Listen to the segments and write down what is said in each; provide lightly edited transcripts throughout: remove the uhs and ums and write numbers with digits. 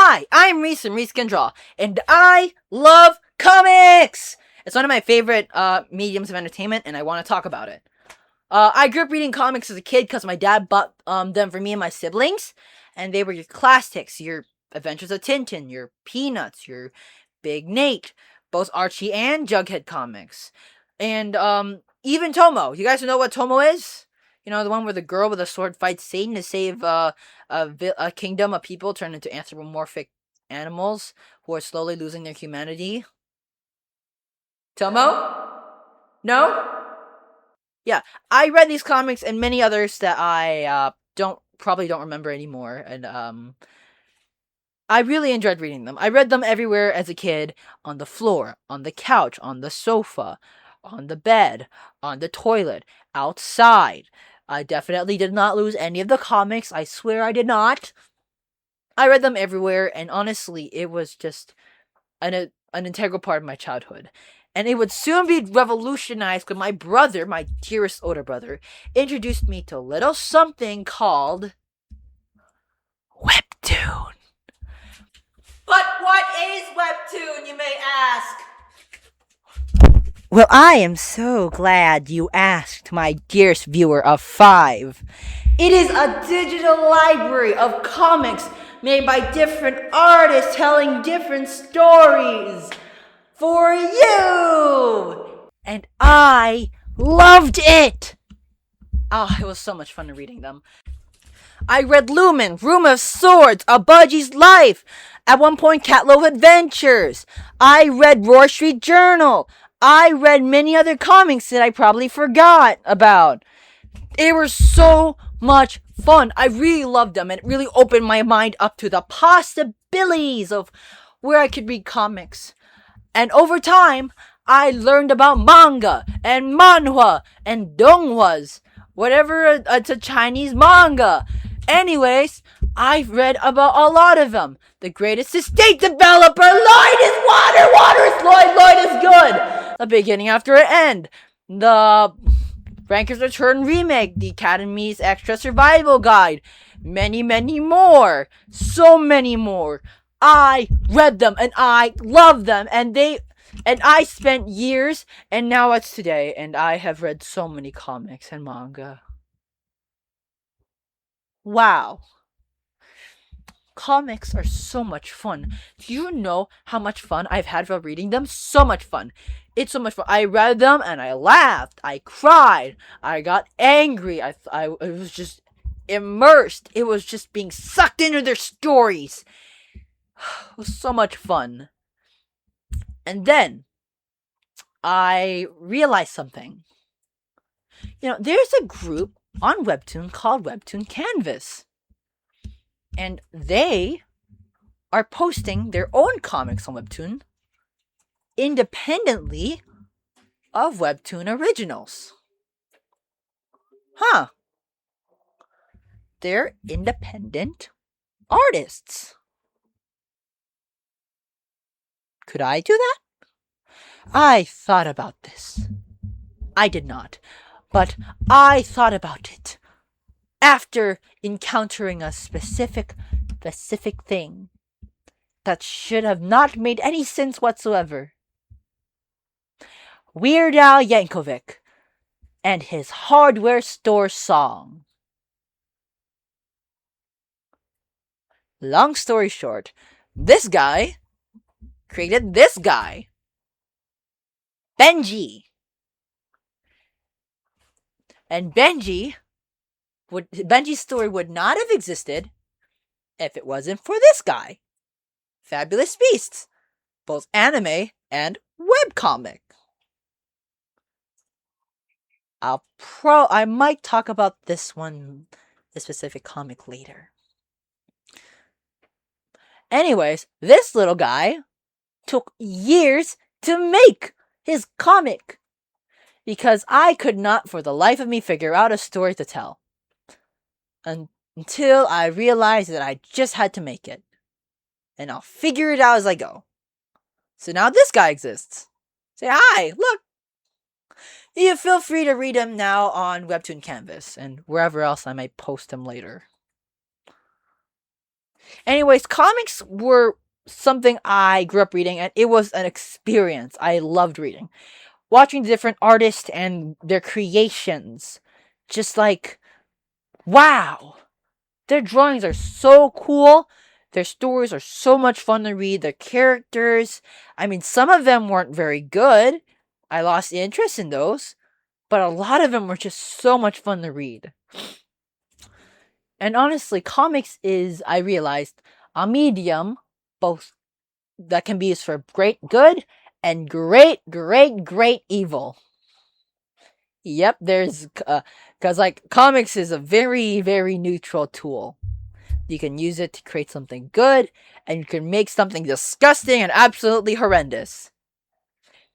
Hi, I'm Reese from Reese Can Draw, and I love comics! It's one of my favorite mediums of entertainment, and I want to talk about it. I grew up reading comics as a kid because my dad bought them for me and my siblings, and they were your classics, your Adventures of Tintin, your Peanuts, your Big Nate, both Archie and Jughead comics. And even Tomo. You guys know what Tomo is? You know, the one where the girl with a sword fights Satan to save a kingdom of people turned into anthropomorphic animals who are slowly losing their humanity. Tomo? No? Yeah, I read these comics and many others that I probably don't remember anymore, and I really enjoyed reading them. I read them everywhere as a kid, on the floor, on the couch, on the sofa, on the bed, on the toilet, outside. I definitely did not lose any of the comics. I swear I did not. I read them everywhere, and honestly, it was just an integral part of my childhood. And it would soon be revolutionized when my brother, my dearest older brother, introduced me to a little something called webtoon. But what is webtoon, you may ask? Well, I am so glad you asked, my dearest viewer of 5. It is a digital library of comics made by different artists telling different stories for you. And I loved it. Oh, it was so much fun reading them. I read Lumen, Room of Swords, A Budgie's Life, at one point Catlow Adventures. I read Roar Street Journal. I read many other comics that I probably forgot about. They were so much fun. I really loved them, and it really opened my mind up to the possibilities of where I could read comics. And over time, I learned about manga and Manhua and Donghuas, whatever it's a Chinese manga. Anyways, I've read about a lot of them. The greatest estate developer, Lloyd is water, water is Lloyd, Lloyd is good. The beginning after an end. The Ranker's Return remake, the Academy's Extra Survival Guide, many, many more. So many more. I read them and I love them, and I spent years, and now it's today, and I have read so many comics and manga. Wow. Comics are so much fun. Do you know how much fun I've had while reading them? So much fun. It's so much fun. I read them and I laughed. I cried. I got angry. I was just immersed. It was just being sucked into their stories. It was so much fun. And then I realized something. You know, there's a group on Webtoon called Webtoon Canvas. And they are posting their own comics on Webtoon independently of Webtoon originals. Huh. They're independent artists. Could I do that? I thought about this. I did not, but I thought about it after encountering a specific thing that should have not made any sense whatsoever. Weird Al Yankovic and his hardware store song. Long story short, this guy created this guy, Benji. And Benji's story would not have existed if it wasn't for this guy, Fabulous Beasts, both anime and webcomic. I might talk about this specific comic later. Anyways, this little guy took years to make his comic because I could not for the life of me figure out a story to tell until I realized that I just had to make it. And I'll figure it out as I go. So now this guy exists. Say hi, look. You feel free to read him now on Webtoon Canvas and wherever else I might post him later. Anyways, comics were something I grew up reading, and it was an experience. I loved reading. Watching different artists and their creations. Just like, wow! Their drawings are so cool. Their stories are so much fun to read. Their characters, I mean, some of them weren't very good. I lost interest in those. But a lot of them were just so much fun to read. And honestly, comics is, I realized, a medium both that can be used for great good and great evil. Yep, there's because like comics is a very neutral tool. You can use it to create something good, and you can make something disgusting and absolutely horrendous.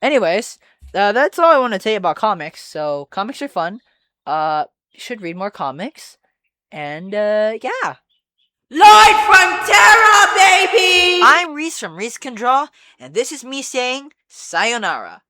Anyways, that's all I want to say about comics. So comics are fun. You should read more comics, and yeah. Light from Terra, baby! I'm Reese from Reese Can Draw, and this is me saying sayonara.